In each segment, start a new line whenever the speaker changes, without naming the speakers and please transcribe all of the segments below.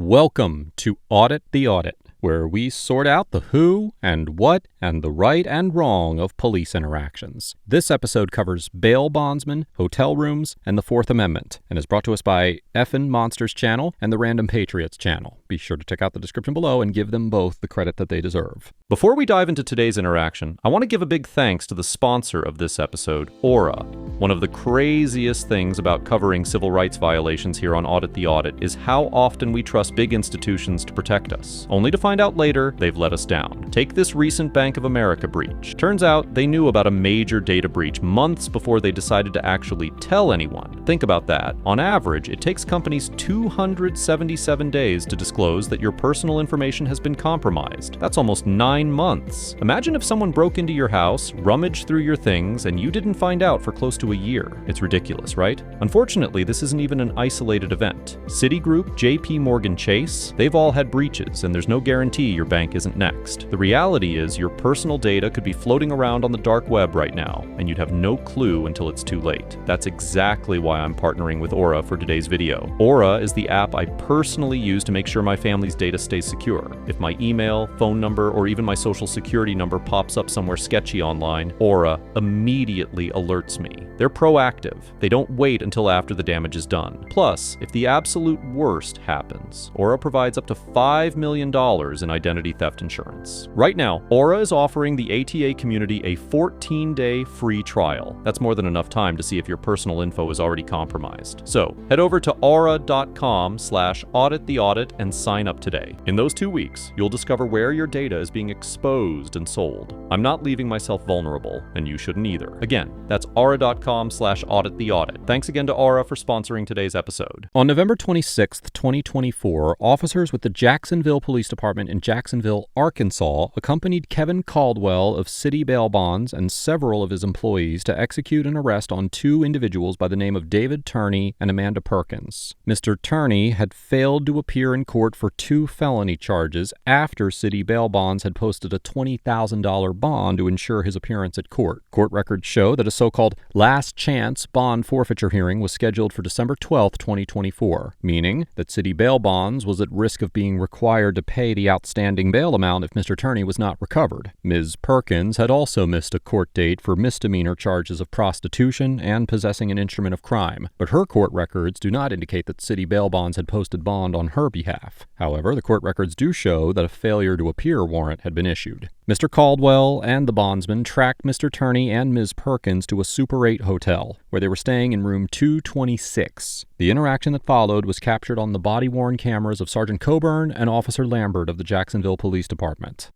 Welcome to Audit the Audit, where we sort out the who and what and the right and wrong of police interactions. This episode covers bail bondsmen, hotel rooms, and the Fourth Amendment, and is brought to us by Effin' Monsters channel and the Random Patriots channel. Be sure to check out the description below and give them both the credit that they deserve. Before we dive into today's interaction, I want to give a big thanks to the sponsor of this episode, Aura. One of the craziest things about covering civil rights violations here on Audit the Audit is how often we trust big institutions to protect us, only to find out later they've let us down. Take this recent Bank of America breach. Turns out they knew about a major data breach months before they decided to actually tell anyone. Think about that. On average, it takes companies 277 days to disclose that your personal information has been compromised. That's almost 9 months. Imagine if someone broke into your house, rummaged through your things, and you didn't find out for close to a year. It's ridiculous, right? Unfortunately, this isn't even an isolated event. Citigroup, JP Morgan Chase, they've all had breaches, and there's no guarantee your bank isn't next. The reality is your personal data could be floating around on the dark web right now, and you'd have no clue until it's too late. That's exactly why I'm partnering with Aura for today's video. Aura is the app I personally use to make sure my family's data stays secure. If my email, phone number, or even my social security number pops up somewhere sketchy online, Aura immediately alerts me. They're proactive. They don't wait until after the damage is done. Plus, if the absolute worst happens, Aura provides up to $5 million in identity theft insurance. Right now, Aura is offering the ATA community a 14-day free trial. That's more than enough time to see if your personal info is already compromised. So, head over to aura.com/audittheaudit and sign up today. In those 2 weeks, you'll discover where your data is being exposed and sold. I'm not leaving myself vulnerable, and you shouldn't either. Again, that's aura.com/audittheaudit. Thanks again to Aura for sponsoring today's episode. On November 26th, 2024, officers with the Jacksonville Police Department in Jacksonville, Arkansas, accompanied Kevin Caldwell of City Bail Bonds and several of his employees to execute an arrest on 2 individuals by the name of David Turney and Amanda Perkins. Mr. Turney had failed to appear in court for 2 felony charges after City Bail Bonds had posted a $20,000 bond to ensure his appearance at court. Court records show that a so-called last chance bond forfeiture hearing was scheduled for December 12, 2024, meaning that City Bail Bonds was at risk of being required to pay the outstanding bail amount if Mr. Turney was not recovered. Ms. Perkins had also missed a court date for misdemeanor charges of prostitution and possessing an instrument of crime, but her court records do not indicate that City Bail Bonds had posted bond on her behalf. However, the court records do show that a failure to appear warrant had been issued. Mr. Caldwell and the bondsman tracked Mr. Turney and Ms. Perkins to a Super 8 hotel, where they were staying in room 226. The interaction that followed was captured on the body-worn cameras of Sergeant Coburn and Officer Lambert of the Jacksonville Police Department.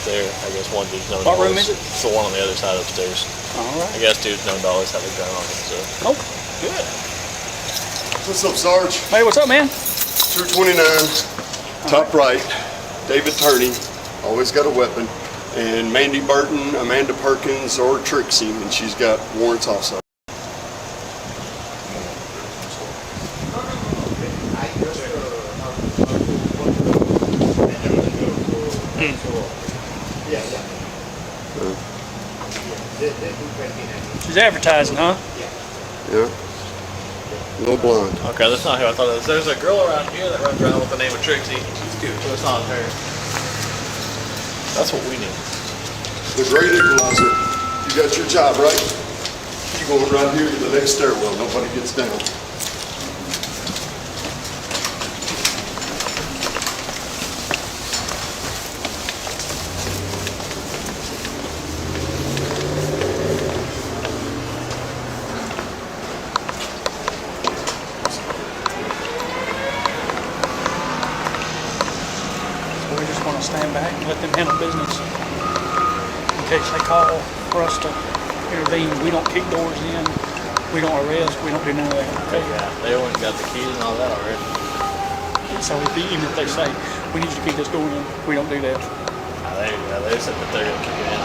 There, I guess one dude's known.
What room is it?
It's the one on the other side upstairs.
All right.
I guess dude's known to always have a gun on him, so.
Oh, good.
What's up, Sarge?
Hey, what's up, man?
229, top right, David Turney, always got a weapon, and Mandy Burton, Amanda Perkins, or Trixie, and she's got warrants also.
She's advertising, huh?
Yeah. No blonde.
Okay, that's not who I thought it was. There's a girl around here that runs around with the name of Trixie. She's cute, but it's not her. That's what we need.
The great equalizer. You got your job, right? You going right here to the next stairwell. Nobody gets down.
We just want to stand back and let them handle business. In case they call for us to intervene, we don't kick doors in, we don't arrest, we don't do none of that. Okay?
Yeah, they already got the keys and all that already.
So even if they say, we need you to keep this door in, we don't do that.
They said that they're going to kick it in.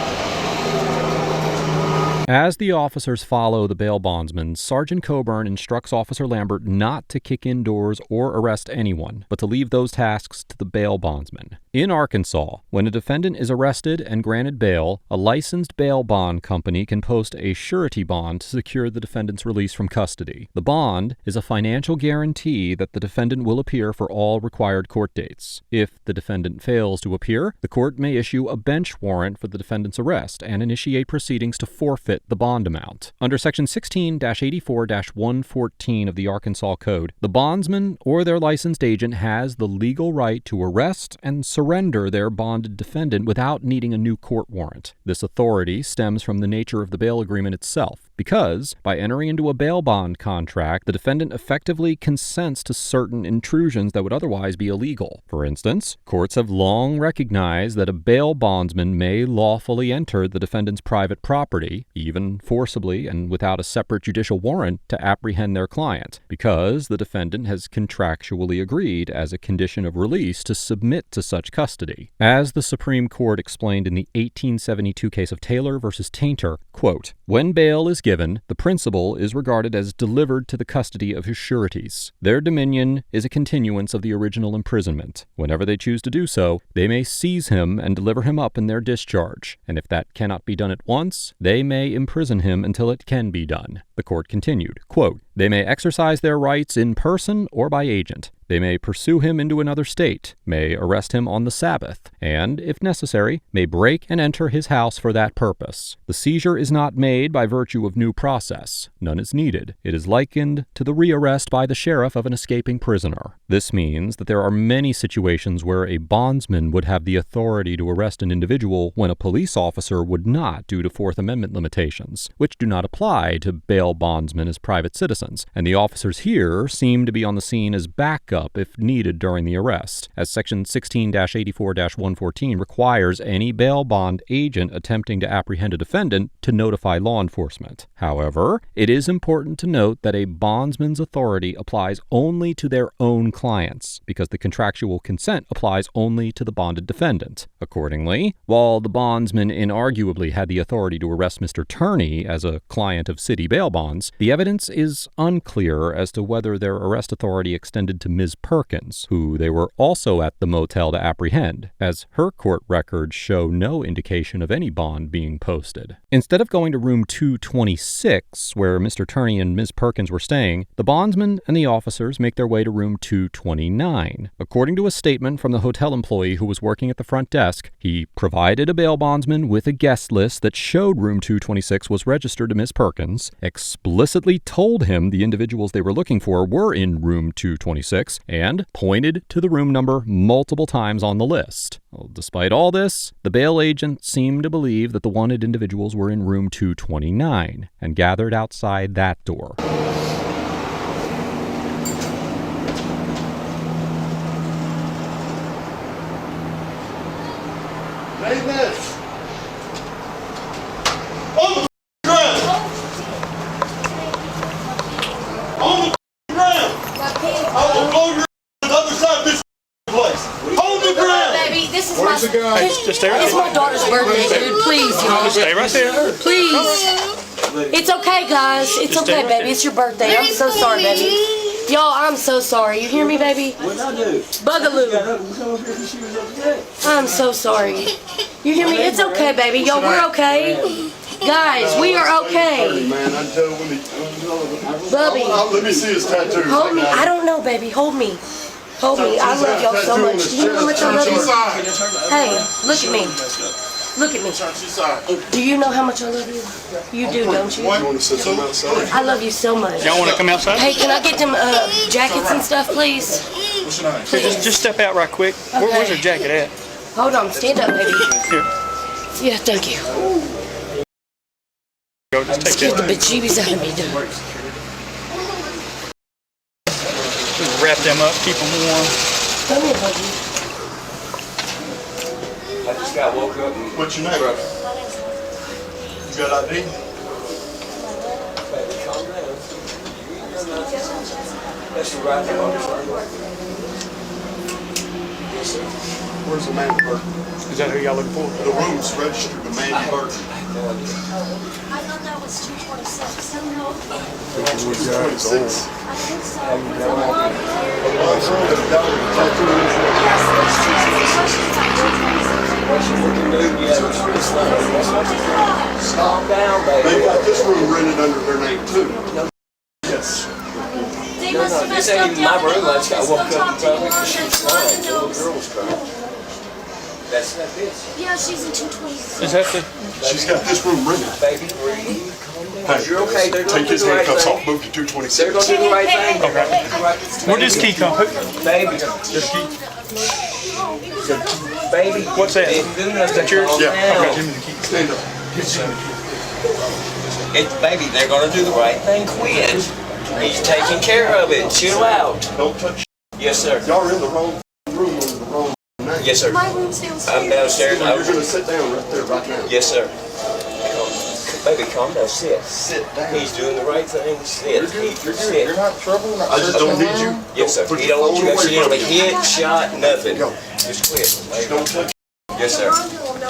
As the officers follow the bail bondsman, Sergeant Coburn instructs Officer Lambert not to kick in doors or arrest anyone, but to leave those tasks to the bail bondsman. In Arkansas, when a defendant is arrested and granted bail, a licensed bail bond company can post a surety bond to secure the defendant's release from custody. The bond is a financial guarantee that the defendant will appear for all required court dates. If the defendant fails to appear, the court may issue a bench warrant for the defendant's arrest and initiate proceedings to forfeit the bond amount. Under Section 16-84-114 of the Arkansas Code, the bondsman or their licensed agent has the legal right to arrest and surrender their bonded defendant without needing a new court warrant. This authority stems from the nature of the bail agreement itself, because by entering into a bail bond contract, the defendant effectively consents to certain intrusions that would otherwise be illegal. For instance, courts have long recognized that a bail bondsman may lawfully enter the defendant's private property, even forcibly and without a separate judicial warrant, to apprehend their client, because the defendant has contractually agreed as a condition of release to submit to such custody. As the Supreme Court explained in the 1872 case of Taylor v. Tainter, quote, "When bail is given, the principal is regarded as delivered to the custody of his sureties. Their dominion is a continuance of the original imprisonment. Whenever they choose to do so, they may seize him and deliver him up in their discharge, and if that cannot be done at once, they may imprison him until it can be done." The court continued, quote, "They may exercise their rights in person or by agent. They may pursue him into another state, may arrest him on the Sabbath, and, if necessary, may break and enter his house for that purpose. The seizure is not made by virtue of new process. None is needed. It is likened to the rearrest by the sheriff of an escaping prisoner." This means that there are many situations where a bondsman would have the authority to arrest an individual when a police officer would not due to Fourth Amendment limitations, which do not apply to bail bondsmen as private citizens, and the officers here seem to be on the scene as backup if needed during the arrest, as Section 16-84-114 requires any bail bond agent attempting to apprehend a defendant to notify law enforcement. However, it is important to note that a bondsman's authority applies only to their own clients, because the contractual consent applies only to the bonded defendant. Accordingly, while the bondsman inarguably had the authority to arrest Mr. Turney as a client of city bail bonds, the evidence is unclear as to whether their arrest authority extended to Ms. Perkins, who they were also at the motel to apprehend, as her court records show no indication of any bond being posted. Instead of going to room 226, where Mr. Turney and Ms. Perkins were staying, the bondsman and the officers make their way to room 229. According to a statement from the hotel employee who was working at the front desk, he provided a bail bondsman with a guest list that showed room 226 was registered to Ms. Perkins, explicitly told him the individuals they were looking for were in room 226, and pointed to the room number multiple times on the list. Well, despite all this, the bail agent seemed to believe that the wanted individuals were in room 229 and gathered outside that door.
Davis! On the ground! On the ground! I will blow your the other side of this place. On the ground!
Baby, this is
Where's the guy?
Just stay right
It's my
there.
daughter's birthday, dude. Please, y'all.
Just stay right there.
Please. It's okay, guys. It's
Just stay
okay,
right
baby.
there.
It's your birthday. I'm so sorry, baby. Y'all, I'm so sorry. You hear me, baby?
What I do?
Bugaloo.
Got up and come up here and she was upset.
I'm so sorry. You hear me? It's okay, baby. Y'all, we're okay. Guys, we are okay.
Man, I tell when he,
Bubby,
let me see his tattoo.
hold me. I don't know, baby. Hold me. Hold me. I love y'all so much. Do you know how much I love you? Hey, look at me. Look at me. Do you know how much I love you? You do, don't you?
You want to sit some outside?
I love you so much.
Y'all want to come outside?
Hey, can I get them jackets and stuff, please?
Here, just step out right quick. Where's your jacket at?
Hold on, stand up, baby.
Here.
Yeah, thank you.
Go, just take
Get the
that.
bejeebies out of me, dude.
Just wrap them up, keep them warm.
Come here, buddy.
I just got woke up and
What's your name? You got ID?
that's the right thing on this one. Yes, sir.
Where's Amanda Burton?
Is that who y'all looking for?
The room's registered to Amanda Burton.
I thought that was 226. I don't know.
26.
I think so.
Yes, Yes.
They
No,
must have
this
messed
ain't
up
even
down
my
in the
room. I just got
office.
woke
Go
up
talk
and
to your
probably
mom.
she was
That's
crying.
the
The little
nose.
girl was crying. That's that bitch.
Yeah, she's in 226.
Is that the,
She's got this room rented.
Baby, breathe.
Hey,
You're okay. They're gonna
take
do
his
the right
handcuffs
thing.
off, move to
They're
226.
gonna do the right thing.
where does key come?
Baby, baby.
What's that?
Is
that yours?
Yeah.
Okay.
Stand up.
It's baby. They're gonna do the right thing. Quit. He's taking care of it. Chill out.
Don't touch.
Yes, sir.
Y'all are in the wrong room under the wrong name.
Yes, sir.
My room's downstairs.
I'm downstairs.
So you're gonna sit down right there, right now.
Yes, sir. Baby, calm down. Sit.
Sit down.
He's doing the right thing. Sit.
You're
Sit.
not in trouble. I just don't need you.
Yes, sir.
Put
He
your
don't want you
phone
to
away
accidentally
from me.
hit, shot, nothing.
Go.
Just quit.
Don't touch.
Yes, sir.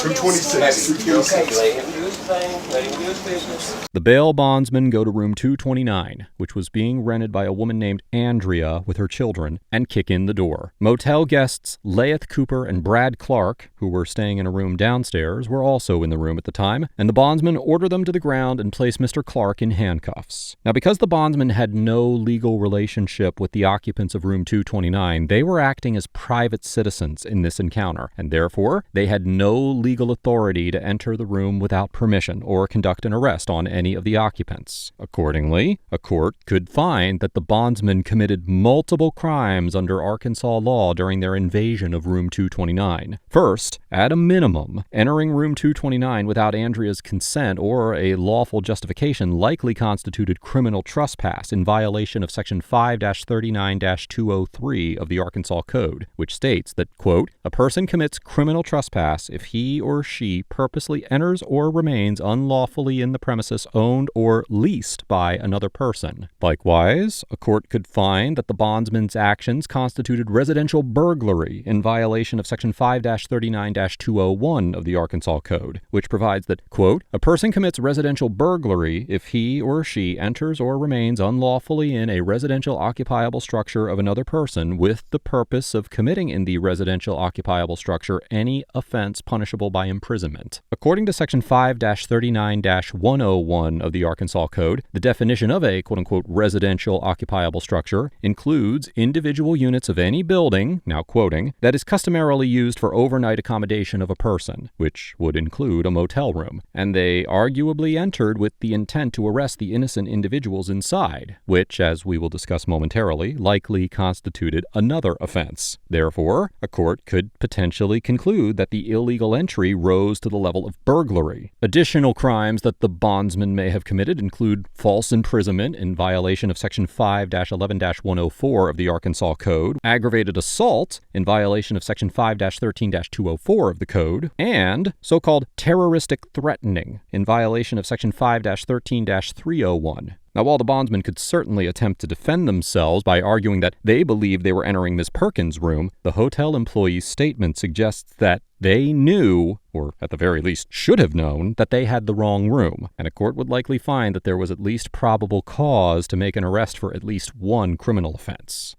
226.
Baby, you're okay. Let him do his thing. Let him do his business.
The bail bondsmen go to room 229, which was being rented by a woman named Andrea with her children, and kick in the door. Motel guests Laeth Cooper and Brad Clark, who were staying in a room downstairs, were also in the room at the time, and the bondsmen order them to the ground and place Mr. Clark in handcuffs. Now, because the bondsmen had no legal relationship with the occupants of room 229, they were acting as private citizens in this encounter, and therefore, they had no legal authority to enter the room without permission or conduct an arrest on any of the occupants. Accordingly, a court could find that the bondsmen committed multiple crimes under Arkansas law during their invasion of room 229. First, at a minimum, entering room 229 without Andrea's consent or a lawful justification likely constituted criminal trespass in violation of section 5-39-203 of the Arkansas Code, which states that, quote, a person commits criminal trespass if he or she purposely enters or remains unlawfully in the premises owned or leased by another person. Likewise, a court could find that the bondsman's actions constituted residential burglary in violation of section 5-39-201 of the Arkansas Code, which provides that, quote, a person commits residential burglary if he or she enters or remains unlawfully in a residential occupiable structure of another person with the purpose of committing in the residential occupiable structure any offense punishable by imprisonment. According to section 5-39-101 of the Arkansas Code, the definition of a quote-unquote residential occupiable structure includes individual units of any building, now quoting, that is customarily used for overnight accommodation of a person, which would include a motel room, and they arguably entered with the intent to arrest the innocent individuals inside, which, as we will discuss momentarily, likely constituted another offense. Therefore, a court could potentially conclude that the illegal entry rose to the level of burglary. Additional crimes that the bondsman may have committed include false imprisonment in violation of section 5-11-104 of the Arkansas Code, aggravated assault in violation of section 5-13-204 of the Code, and so-called terroristic threatening in violation of section 5-13-301. Now, while the bondsmen could certainly attempt to defend themselves by arguing that they believed they were entering Miss Perkins' room, the hotel employee's statement suggests that they knew, or at the very least should have known, that they had the wrong room, and a court would likely find that there was at least probable cause to make an arrest for at least one criminal offense.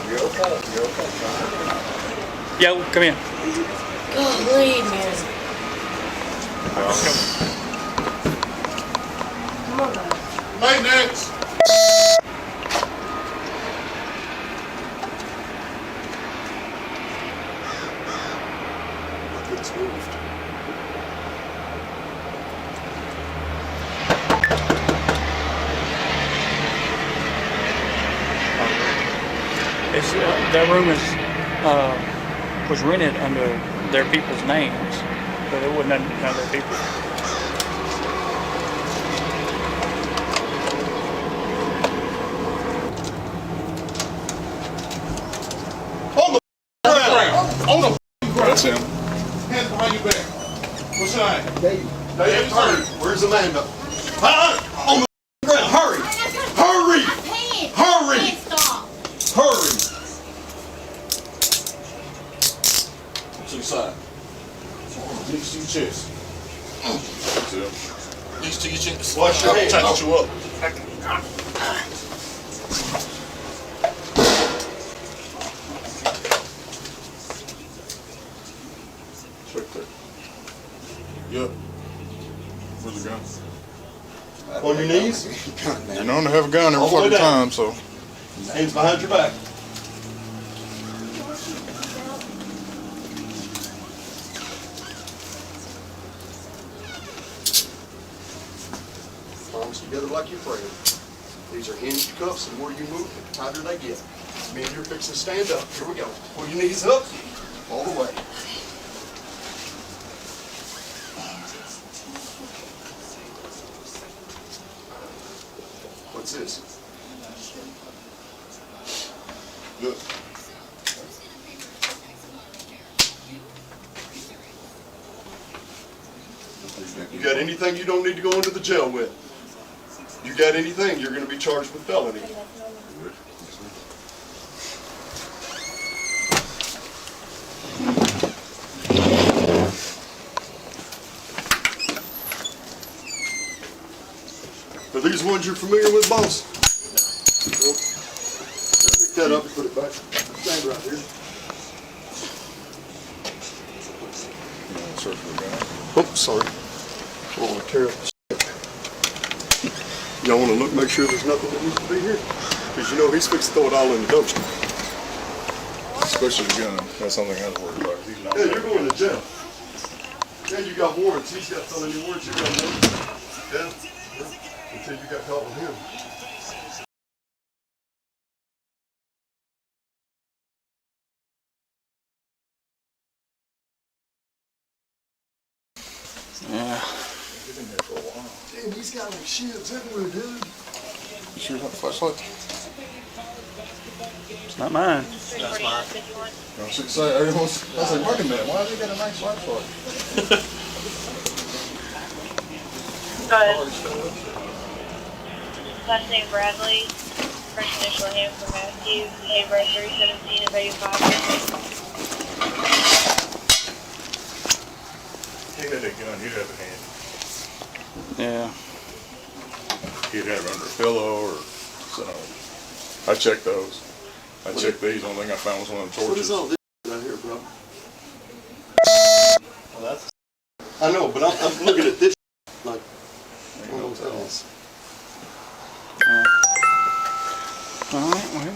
You're okay. You're okay.
Yo, come in.
Golly, man. Come on, guys.
Maintenance. It's moved.
It's, that room was rented under their people's names, but it wasn't under their people.
On the ground. That's him. Hands behind your back. What's your name? David. David Turner. Where's Amanda? On the ground. Hurry. Hurry. Hurry. Hurry. To the side. Knees to your chest. Knees to your chest. Wash your hands. Touch you up. Right there. Yep. Where's the gun? I On your knees.
You're known to have a gun every
All the way
fucking
down.
time, so.
Hands behind your back. Palms together like you're praying. These are hinged cuffs, and the more you move, the tighter they get. Me and you're fixing to stand up. Here we go. Pull your knees up, all the way. What's this? Look. You got anything you don't need to go into the jail with? You got anything, you're going to be charged with felony. Are these ones you're familiar with, boss? Nope. Pick that up and put it back. Stand right here.
Search for a gun.
Oh, sorry. I don't want to tear up the shit. Y'all want to look, make sure there's nothing that needs to be here? Because you know he's fixing to throw it all in the dumpster.
Especially the gun. That's something I was worried about. He's not
Yeah, you're going to jail. And you got warrants. He's got felony warrants. You got no. Yeah. Until you got caught with him.
Yeah.
He's been there for a while.
Damn, he's got like shields everywhere, dude.
You sure have a flashlight?
It's not mine.
That's mine.
I was like, wait a minute, why has he got a nice flashlight?
Go ahead. Last name Bradley. First initial name for Matthew. Date of birth 3/17 of 85.
He had a gun, he'd have a hand.
Yeah.
He'd have it under a pillow or something. I checked those. I checked these, only thing I found was one of the
What is
torches.
all this right here, bro?
Well, that's
I know, but I'm looking at this like,
Ain't no telling.
else.
All right, well.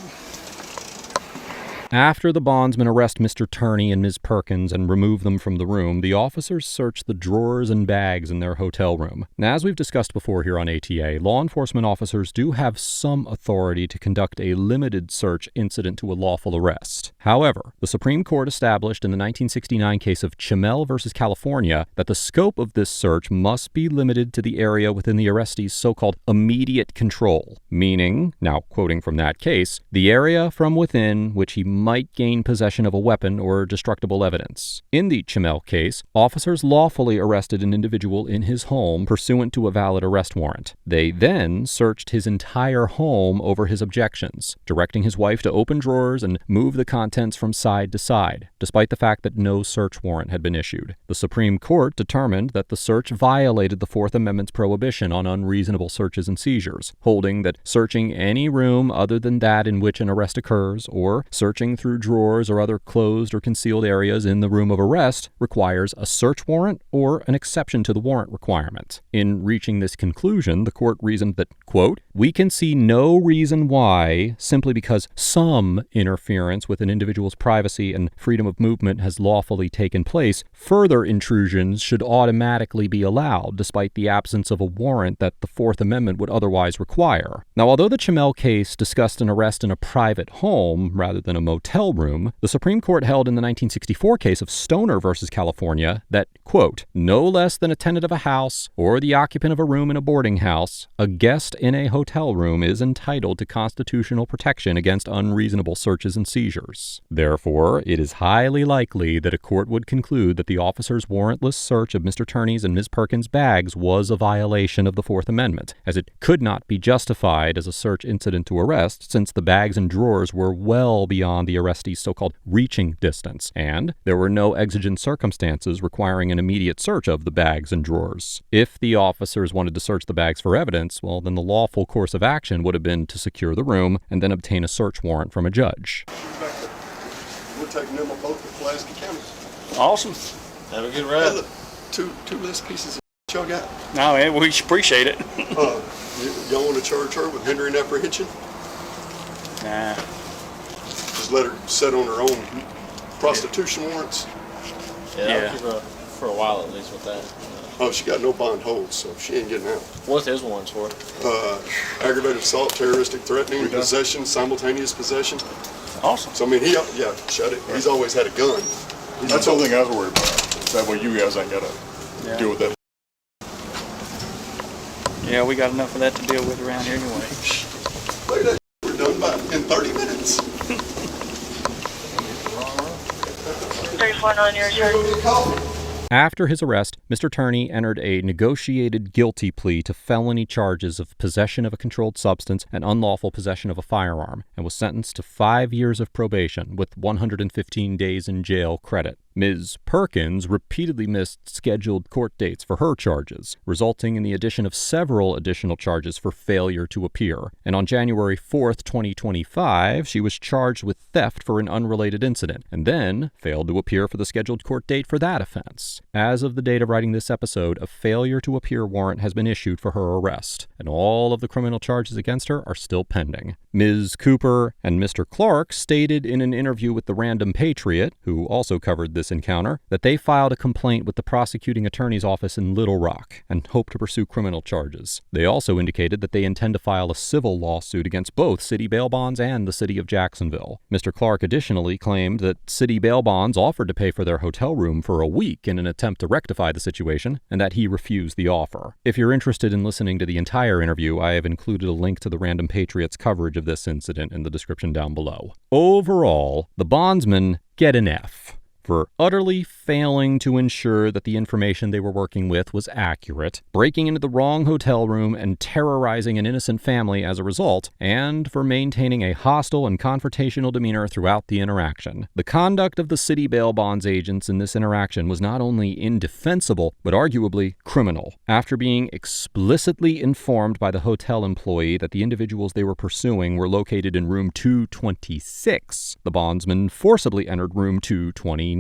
After the bondsmen arrest Mr. Turney and Ms. Perkins and remove them from the room, the officers search the drawers and bags in their hotel room. Now, as we've discussed before here on ATA, law enforcement officers do have some authority to conduct a limited search incident to a lawful arrest. However, the Supreme Court established in the 1969 case of Chimel versus California that the scope of this search must be limited to the area within the arrestee's so-called immediate control, meaning, now quoting from that case, the area from within which he might gain possession of a weapon or destructible evidence. In the Chimel case, officers lawfully arrested an individual in his home pursuant to a valid arrest warrant. They then searched his entire home over his objections, directing his wife to open drawers and move the contents from side to side, despite the fact that no search warrant had been issued. The Supreme Court determined that the search violated the Fourth Amendment's prohibition on unreasonable searches and seizures, holding that searching any room other than that in which an arrest occurs, or searching through drawers or other closed or concealed areas in the room of arrest requires a search warrant or an exception to the warrant requirement. In reaching this conclusion, the court reasoned that, quote, "We can see no reason why, simply because some interference with an individual's privacy and freedom of movement has lawfully taken place, further intrusions should automatically be allowed, despite the absence of a warrant that the Fourth Amendment would otherwise require." Now, although the Chimel case discussed an arrest in a private home rather than a motel room, the Supreme Court held in the 1964 case of Stoner versus California that, quote, "No less than a tenant of a house or the occupant of a room in a boarding house, a guest in a hotel room is entitled to constitutional protection against unreasonable searches and seizures. Therefore, it is highly likely that a court would conclude that the officer's warrantless search of Mr. Turney's and Ms. Perkins' bags was a violation of the Fourth Amendment, as it could not be justified as a search incident to arrest since the bags and drawers were well beyond the arrestee's so-called reaching distance, and there were no exigent circumstances requiring an immediate search of the bags and drawers. If the officers wanted to search the bags for evidence, well, then the lawful course of action would have been to secure the room and then obtain a search warrant from a judge.
We're taking them on both to Pulaski County.
Awesome.
have a good
Hey,
ride.
look, two less pieces of y'all got?
No, man, we appreciate it.
Y'all want to charge her with hindering apprehension?
Nah.
Just let her sit on her own prostitution warrants?
Yeah. For a while at least with that.
Oh, she got no bond holds, so she ain't getting out.
What's his warrants for?
Aggravated assault, terroristic threatening, possession, simultaneous possession.
Awesome.
So, I mean, shut it. He's always had a gun.
That's the only thing I was worried about. That way you guys ain't got to deal with that.
Yeah, we got enough of that to deal with around here anyway.
Look at that. We're done in 30 minutes.
34 on your turn.
After his arrest, Mr. Turney entered a negotiated guilty plea to felony charges of possession of a controlled substance and unlawful possession of a firearm, and was sentenced to 5 years of probation with 115 days in jail credit. Ms. Perkins repeatedly missed scheduled court dates for her charges, resulting in the addition of several additional charges for failure to appear. And on January 4th, 2025, she was charged with theft for an unrelated incident, and then failed to appear for the scheduled court date for that offense. As of the date of writing this episode, a failure to appear warrant has been issued for her arrest, and all of the criminal charges against her are still pending. Ms. Cooper and Mr. Clark stated in an interview with the Random Patriot, who also covered this encounter, that they filed a complaint with the prosecuting attorney's office in Little Rock and hope to pursue criminal charges. They also indicated that they intend to file a civil lawsuit against both city bail bonds and the city of Jacksonville. Mr. Clark additionally claimed that city bail bonds offered to pay for their hotel room for a week in an attempt to rectify the situation, and that he refused the offer. If you're interested in listening to the entire interview, I have included a link to the Random Patriot's coverage of this incident in the description down below. Overall, the Bondsmen get an F for utterly failing to ensure that the information they were working with was accurate, breaking into the wrong hotel room and terrorizing an innocent family as a result, and for maintaining a hostile and confrontational demeanor throughout the interaction. The conduct of the city bail bonds agents in this interaction was not only indefensible, but arguably criminal. After being explicitly informed by the hotel employee that the individuals they were pursuing were located in room 226, the bondsmen forcibly entered room 229,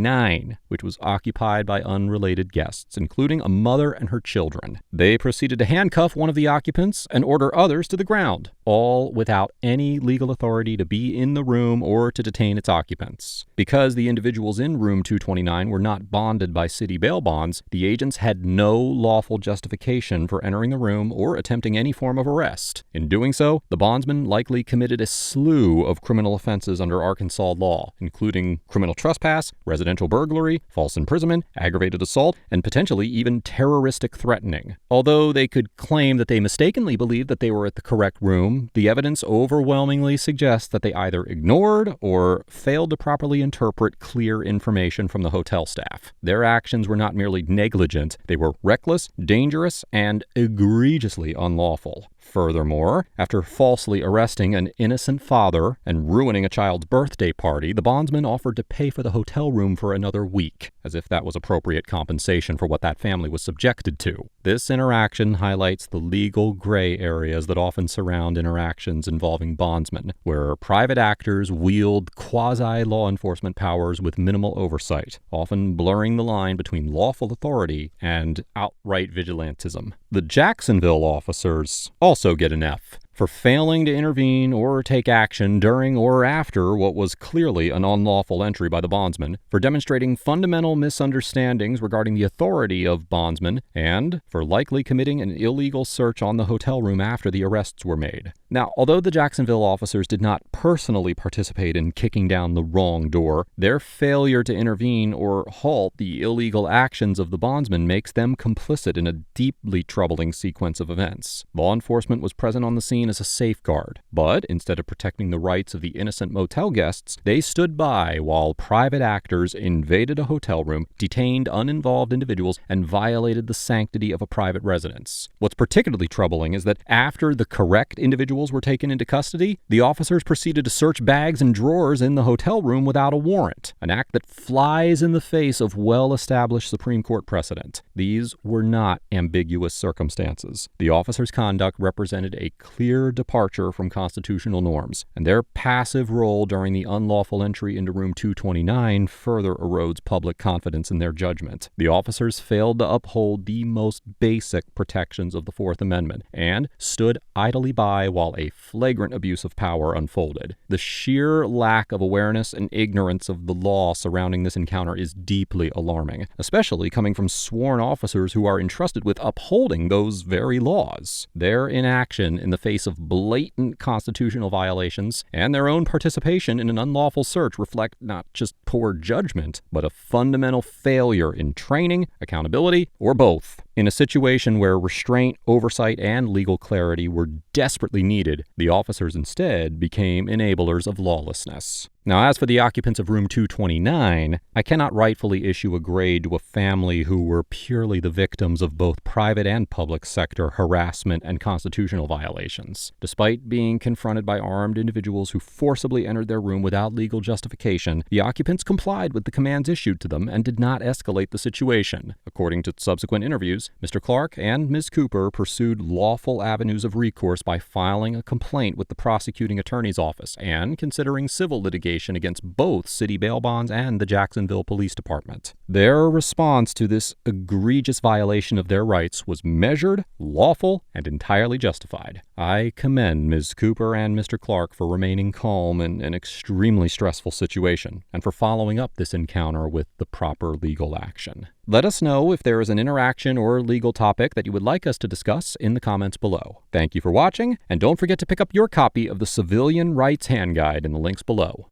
which was occupied by unrelated guests, including a mother and her children. They proceeded to handcuff one of the occupants and order others to the ground, all without any legal authority to be in the room or to detain its occupants. Because the individuals in room 229 were not bonded by city bail bonds, the agents had no lawful justification for entering the room or attempting any form of arrest. In doing so, the bondsmen likely committed a slew of criminal offenses under Arkansas law, including criminal trespass, residential burglary, false imprisonment, aggravated assault, and potentially even terroristic threatening. Although they could claim that they mistakenly believed that they were at the correct room, the evidence overwhelmingly suggests that they either ignored or failed to properly interpret clear information from the hotel staff. Their actions were not merely negligent, they were reckless, dangerous, and egregiously unlawful. Furthermore, after falsely arresting an innocent father and ruining a child's birthday party, the bondsman offered to pay for the hotel room for another week, as if that was appropriate compensation for what that family was subjected to. This interaction highlights the legal gray areas that often surround interactions involving bondsmen, where private actors wield quasi-law enforcement powers with minimal oversight, often blurring the line between lawful authority and outright vigilantism. The Jacksonville officers also get an F for failing to intervene or take action during or after what was clearly an unlawful entry by the bondsman, for demonstrating fundamental misunderstandings regarding the authority of bondsmen, and for likely committing an illegal search on the hotel room after the arrests were made. Now, although the Jacksonville officers did not personally participate in kicking down the wrong door, their failure to intervene or halt the illegal actions of the bondsman makes them complicit in a deeply troubling sequence of events. Law enforcement was present on the scene as a safeguard, but instead of protecting the rights of the innocent motel guests, they stood by while private actors invaded a hotel room, detained uninvolved individuals, and violated the sanctity of a private residence. What's particularly troubling is that after the correct individuals were taken into custody, the officers proceeded to search bags and drawers in the hotel room without a warrant, an act that flies in the face of well-established Supreme Court precedent. These were not ambiguous circumstances. The officers' conduct represented a clear clear departure from constitutional norms, and their passive role during the unlawful entry into room 229 further erodes public confidence in their judgment. The officers failed to uphold the most basic protections of the Fourth Amendment and stood idly by while a flagrant abuse of power unfolded. The sheer lack of awareness and ignorance of the law surrounding this encounter is deeply alarming, especially coming from sworn officers who are entrusted with upholding those very laws. Their inaction in the face of blatant constitutional violations and their own participation in an unlawful search reflect not just poor judgment, but a fundamental failure in training, accountability, or both. In a situation where restraint, oversight, and legal clarity were desperately needed, the officers instead became enablers of lawlessness. Now, as for the occupants of room 229, I cannot rightfully issue a grade to a family who were purely the victims of both private and public sector harassment and constitutional violations. Despite being confronted by armed individuals who forcibly entered their room without legal justification, the occupants complied with the commands issued to them and did not escalate the situation. According to subsequent interviews, Mr. Clark and Ms. Cooper pursued lawful avenues of recourse by filing a complaint with the prosecuting attorney's office and considering civil litigation against both city bail bonds and the Jacksonville Police Department. Their response to this egregious violation of their rights was measured, lawful, and entirely justified. I commend Ms. Cooper and Mr. Clark for remaining calm in an extremely stressful situation and for following up this encounter with the proper legal action. Let us know if there is an interaction or legal topic that you would like us to discuss in the comments below. Thank you for watching, and don't forget to pick up your copy of the Civilian Rights Hand Guide in the links below.